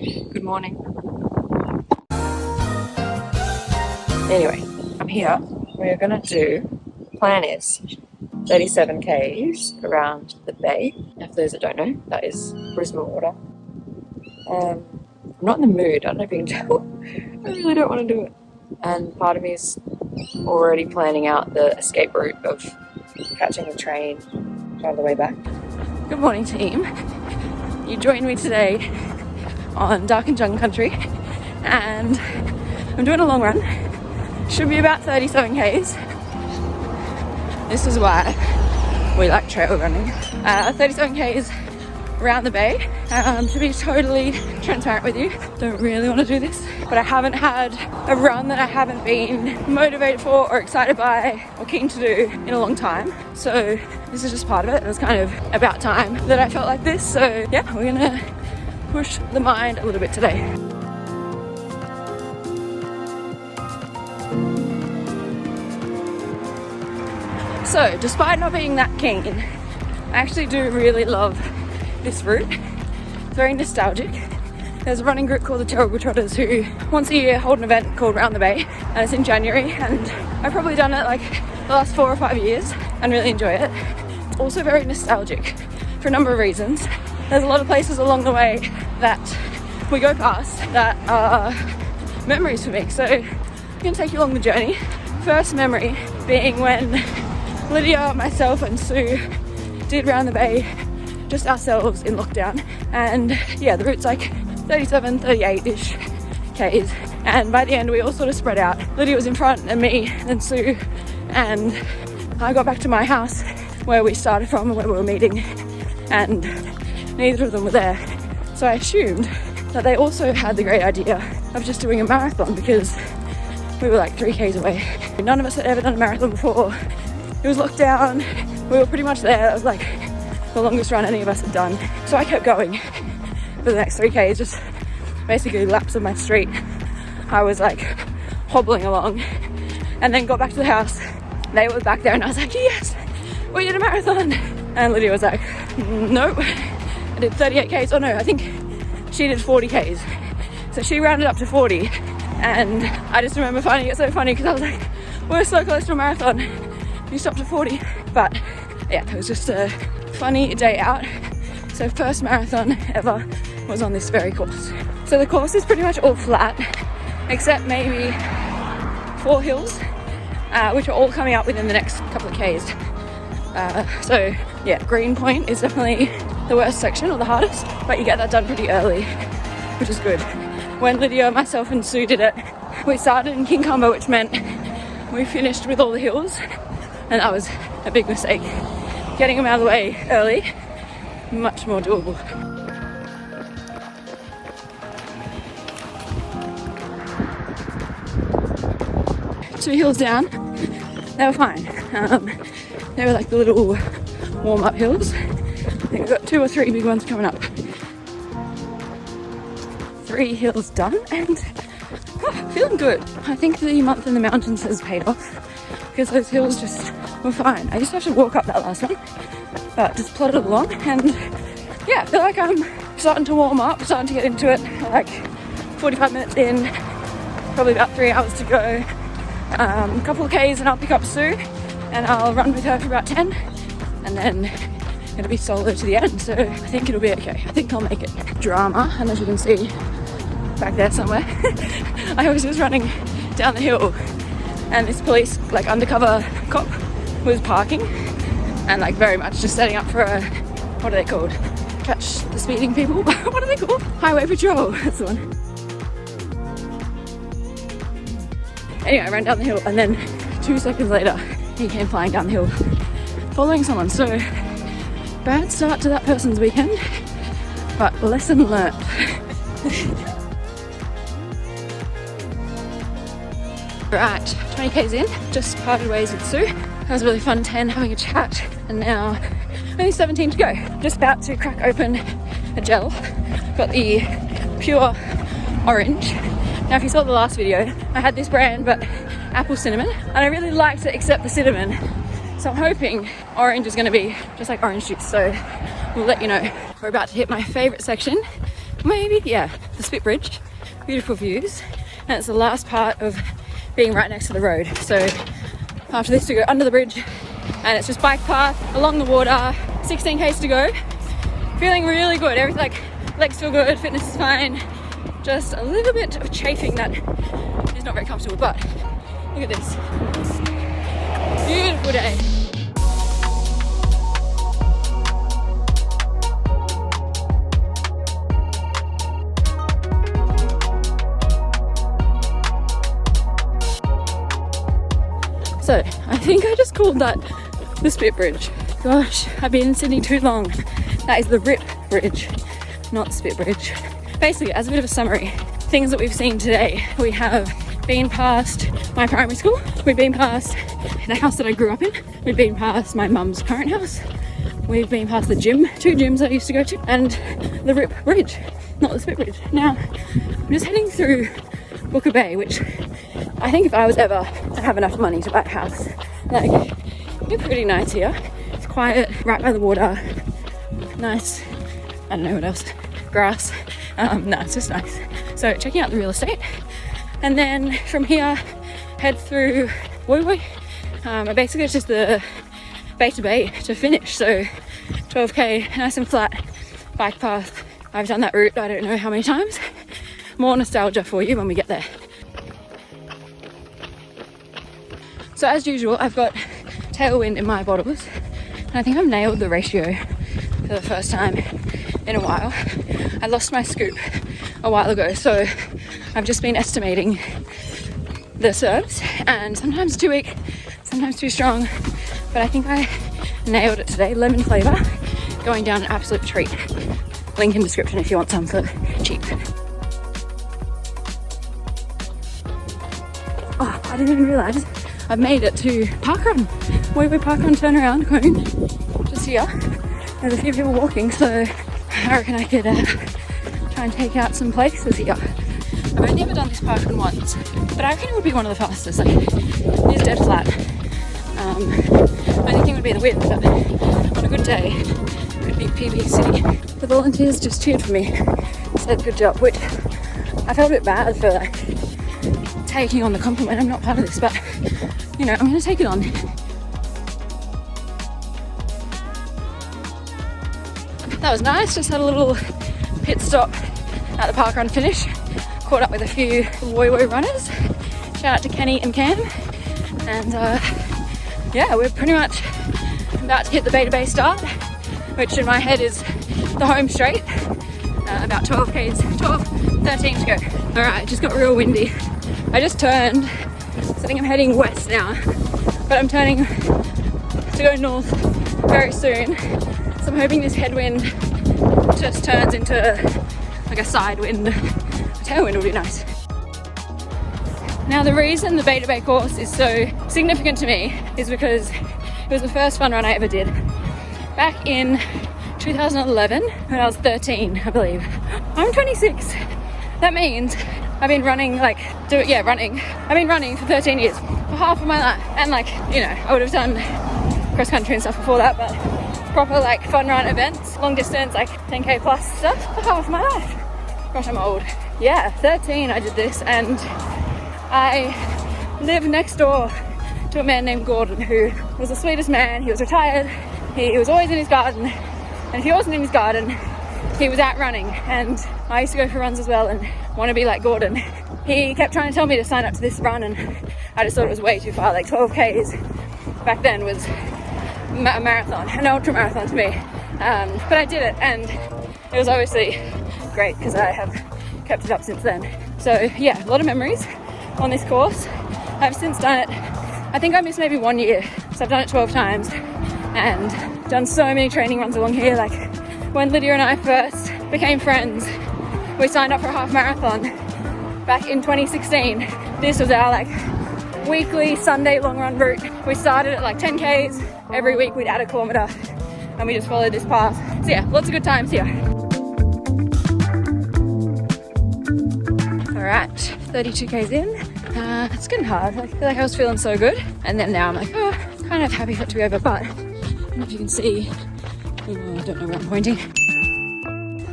Good morning. Anyway, I'm here. We're gonna do, plan is 37 k's around the bay. And for those that don't know, that is Brisbane water. I'm not in the mood, I don't know if you can tell. I really don't want to do it. And part of me is already planning out the escape route of catching a train all the way back. Good morning, team. You joined me today on Dark and Jung Country, and I'm doing a long run. Should be about 37 k's. This is why we like trail running. 37 k's around the bay. To be totally transparent with you, don't really want to do this, but I haven't had a run that I haven't been motivated for or excited by or keen to do in a long time. So this is just part of it. It was kind of about time that I felt like this. So yeah, we're gonna push the mind a little bit today. So despite not being that keen, I actually do really love this route. It's very nostalgic. There's a running group called the Terrible Trotters who once a year hold an event called Round the Bay, and it's in January, and I've probably done it like the last 4 or 5 years and really enjoy it. It's also very nostalgic for a number of reasons. There's a lot of places along the way that we go past that are memories for me, so I'm going to take you along the journey. First memory being when Lydia, myself and Sue did Round the Bay just ourselves in lockdown, and yeah, the route's like 37, 38-ish k's, and by the end we all sort of spread out. Lydia was in front and me and Sue, and I got back to my house where we started from and where we were meeting, and neither of them were there. So I assumed that they also had the great idea of just doing a marathon because we were like 3 k's away. None of us had ever done a marathon before. It was lockdown, we were pretty much there. That was like the longest run any of us had done. So I kept going for the next 3 k's, just basically laps of my street. I was like hobbling along, and then got back to the house. They were back there and I was like, yes, we did a marathon. And Lydia was like, nope, I did 38 k's. Oh no, I think she did 40 k's. So she rounded up to 40, and I just remember finding it so funny because I was like, we're so close to a marathon. You stopped at 40. But yeah, it was just a funny day out. So first marathon ever was on this very course. So the course is pretty much all flat, except maybe 4 hills, which are all coming up within the next couple of k's. So yeah, Green Point is definitely the worst section or the hardest, but you get that done pretty early, which is good. When Lydia, myself and Sue did it, we started in Kincumber, which meant we finished with all the hills, and that was a big mistake. Getting them out of the way early, much more doable. Two hills down, they were fine. They were like the little warm-up hills. I think we've got 2 or 3 big ones coming up. 3 hills done, and feeling good. I think the month in the mountains has paid off because those hills just were fine. I used to have to walk up that last one, but just plodded along, and yeah, I feel like I'm starting to warm up, starting to get into it. Like 45 minutes in, probably about 3 hours to go. A couple of k's and I'll pick up Sue and I'll run with her for about 10, and then it'll be solo to the end, so I think it'll be okay. I think I'll make it. Drama, I don't know if you can see back there somewhere. I was just running down the hill and this police, like undercover cop, was parking and like very much just setting up for a, what are they called? Catch the speeding people? What are they called? Highway patrol, that's the one. Anyway, I ran down the hill and then 2 seconds later he came flying down the hill following someone. So bad start to that person's weekend, but lesson learnt. Right, 20 k's in, just parted ways with Sue. That was a really fun 10 having a chat, and now only 17 to go. Just about to crack open a gel. Got the pure orange. Now if you saw the last video, I had this brand but apple cinnamon, and I really liked it except the cinnamon. So I'm hoping orange is going to be just like orange juice, so we'll let you know. We're about to hit my favourite section, maybe, yeah, the Spit Bridge. Beautiful views, and it's the last part of being right next to the road. So after this we go under the bridge, and it's just bike path along the water. 16 k's to go. Feeling really good. Everything, like, legs feel good, fitness is fine. Just a little bit of chafing that is not very comfortable, but look at this. Beautiful day. So I think I just called that the Spit Bridge. Gosh, I've been in Sydney too long. That is the Rip Bridge, not the Spit Bridge. Basically, as a bit of a summary, things that we've seen today. We have been past my primary school, we've been past the house that I grew up in, we've been past my mum's current house, we've been past the gym, 2 gyms I used to go to, and the Rip Bridge, not the Spit Bridge. Now, I'm just heading through Booker Bay, which I think if I was ever to have enough money to buy a house, like, it's pretty nice here. It's quiet, right by the water, nice, I don't know what else, grass. No, it's just nice. So checking out the real estate, and then from here head through Woi Woi. Basically it's just the bay to bay to finish, so 12k, nice and flat bike path. I've done that route I don't know how many times. More nostalgia for you when we get there. So as usual, I've got tailwind in my bottles, and I think I've nailed the ratio for the first time in a while. I lost my scoop a while ago, so I've just been estimating the serves, and sometimes too weak, sometimes too strong, but I think I nailed it today. Lemon flavour, going down an absolute treat. Link in description if you want some for cheap. Oh, I didn't even realise I've made it to Parkrun. Woi Woi Parkrun turnaround cone, just here. There's a few people walking, so I reckon I could try and take out some places here. I've only ever done this parkrun once, but I reckon it would be one of the fastest. Like, it is dead flat. My only thing would be the width, but on a good day, it could be PB City. The volunteers just cheered for me, said good job, which I felt a bit bad for, like, taking on the compliment. I'm not part of this, but, you know, I'm going to take it on. That was nice, just had a little pit stop at the parkrun finish. Caught up with a few Woi Woi runners. Shout out to Kenny and Cam. And yeah, we're pretty much about to hit the Bay to Bay start, which in my head is the home straight. About 12 k's, 13 to go. Alright, just got real windy. I just turned, so I think I'm heading west now, but I'm turning to go north very soon. So I'm hoping this headwind just turns into like a side wind. A tailwind would be nice. Now the reason the Bay to Bay course is so significant to me is because it was the first fun run I ever did. Back in 2011, when I was 13, I believe. I'm 26. That means I've been running, I've been running for 13 years, for half of my life. And I would have done cross country and stuff before that, but proper fun run events, long distance, 10k plus stuff for half of my life. Gosh, I'm old. Yeah, 13 I did this, and I live next door to a man named Gordon, who was the sweetest man. He was retired, he was always in his garden, and if he wasn't in his garden, he was out running. And I used to go for runs as well and want to be like Gordon. He kept trying to tell me to sign up to this run, and I just thought it was way too far. 12k's back then was a marathon, an ultra marathon to me, but I did it, and it was obviously great because I have kept it up since then. So yeah, a lot of memories on this course. I've since done it, I think I missed maybe 1 year, so I've done it 12 times and done so many training runs along here. When Lydia and I first became friends, we signed up for a half marathon back in 2016. This was our weekly Sunday long run route. We started at 10k's. Every week we'd add a kilometre and we just followed this path. So yeah, lots of good times here. Alright, 32k's in. It's getting hard. I feel like I was feeling so good, and then now I'm kind of happy for it to be over, but I don't know if you can see, I don't know where I'm pointing.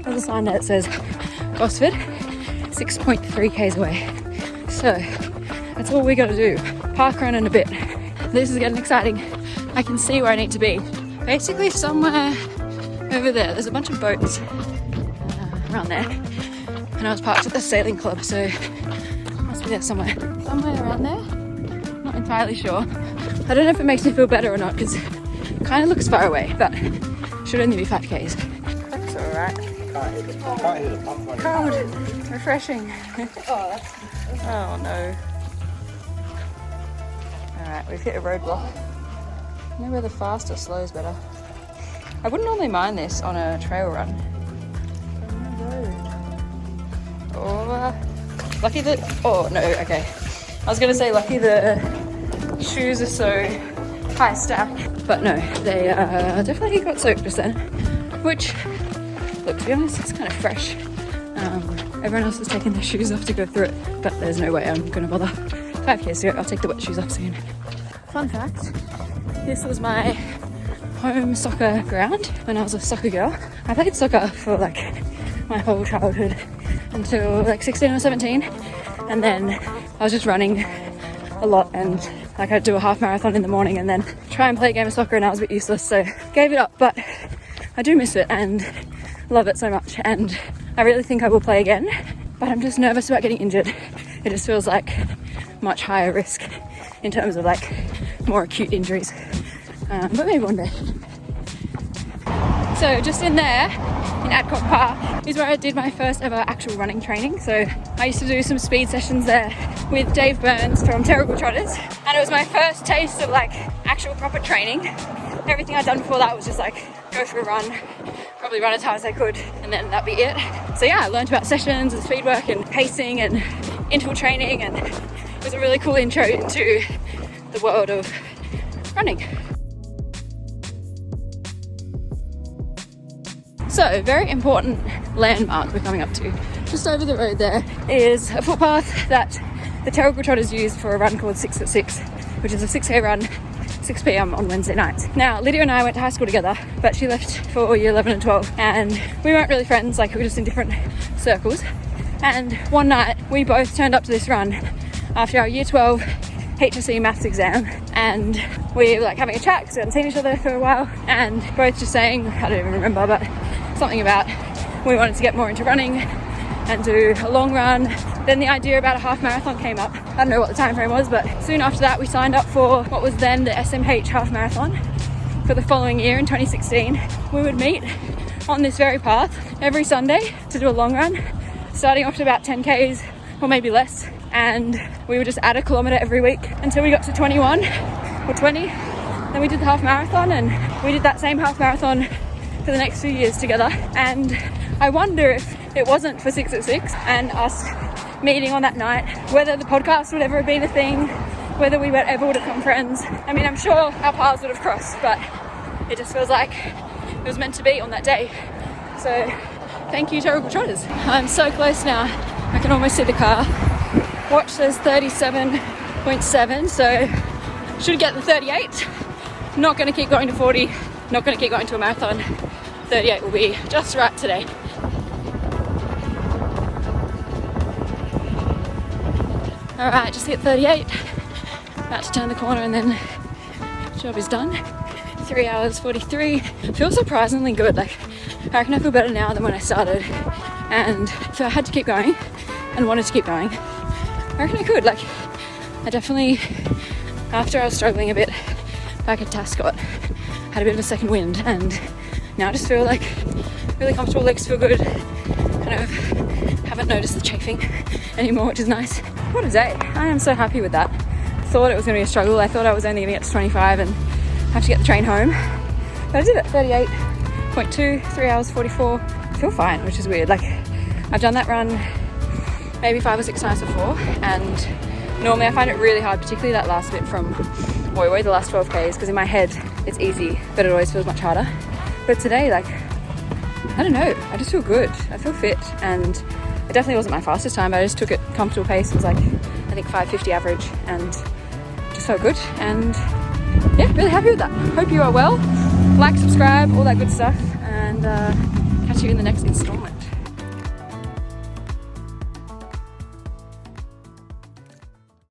There's a sign that says Gosford, 6.3 k's away. So that's all we got to do. Park run in a bit. This is getting exciting. I can see where I need to be. Basically somewhere over there. There's a bunch of boats around there. And I was parked at the sailing club, so it must be there somewhere. Somewhere around there. Not entirely sure. I don't know if it makes me feel better or not, because it kind of looks far away, but should only be 5 k's. That's alright. Cold. Refreshing. Oh no. Alright, we've hit a roadblock. I know whether fast or slow is better. I wouldn't normally mind this on a trail run. Oh, lucky that. Oh no, okay. I was gonna say lucky the shoes are so high stack, but no, they definitely got soaked just then. Which, look, to be honest, it's kind of fresh. Everyone else is taking their shoes off to go through it, but there's no way I'm gonna bother. 5 k's to go, I'll take the wet shoes off soon. Fun fact, this was my home soccer ground when I was a soccer girl. I played soccer for like my whole childhood until like 16 or 17, and then I was just running a lot, and like I'd do a half marathon in the morning and then try and play a game of soccer, and I was a bit useless, so gave it up. But I do miss it and love it so much, and I really think I will play again, but I'm just nervous about getting injured. It just feels like much higher risk in terms of like more acute injuries, but maybe one day. So just in there in Adcock Park is where I did my first ever actual running training. So I used to do some speed sessions there with Dave Burns from Terrible Trotters, and it was my first taste of like actual proper training. Everything I'd done before that was just like go for a run, probably run as hard as I could, and then that'd be it. So yeah, I learned about sessions and speed work and pacing and interval training, and it was a really cool intro into the world of running. So, very important landmark we're coming up to. Just over the road there is a footpath that the Terrible Trotters use for a run called 6 at 6, which is a 6k run, 6 p.m. on Wednesday nights. Now, Lydia and I went to high school together, but she left for year 11 and 12, and we weren't really friends, like we were just in different circles. And one night, we both turned up to this run after our year 12 HSC maths exam, and we were like having a chat because we hadn't seen each other for a while, and both just saying, I don't even remember, but something about we wanted to get more into running and do a long run. Then the idea about a half marathon came up. I don't know what the time frame was, but soon after that we signed up for what was then the SMH half marathon for the following year in 2016. We would meet on this very path every Sunday to do a long run, starting off to about 10 k's or maybe less, and we would just add a kilometre every week until we got to 21 or 20. Then we did the half marathon, and we did that same half marathon for the next few years together. And I wonder if it wasn't for 6 at 6 and us meeting on that night, whether the podcast would ever have been a thing, whether we ever would have become friends. I mean, I'm sure our paths would have crossed, but it just feels like it was meant to be on that day. So thank you, Terrible Trotters. I'm so close now, I can almost see the car. Watch says 37.7, so should get the 38. Not going to keep going to 40, not going to keep going to a marathon. 38 will be just right today. Alright, just hit 38. About to turn the corner and then job is done. 3 hours 43. Feels surprisingly good. Like, I reckon I feel better now than when I started. And if I had to keep going and wanted to keep going, I reckon I could. Like, I definitely, after I was struggling a bit back at Tascott, had a bit of a second wind, and now I just feel like really comfortable, legs feel good, kind of haven't noticed the chafing anymore, which is nice. What a day. I am so happy with that. Thought it was going to be a struggle. I thought I was only going to get to 25 and have to get the train home, but I did it. 38.2, 3 hours 44. I feel fine, which is weird. Like, I've done that run maybe 5 or 6 times before, and normally I find it really hard, particularly that last bit from Woi Woi, the last 12 k's, because in my head it's easy, but it always feels much harder. But today, like, I don't know, I just feel good. I feel fit, and it definitely wasn't my fastest time, but I just took it comfortable pace. It was like, I think 5:50 average, and just felt good, and yeah, really happy with that. Hope you are well. Like, subscribe, all that good stuff, and catch you in the next installment.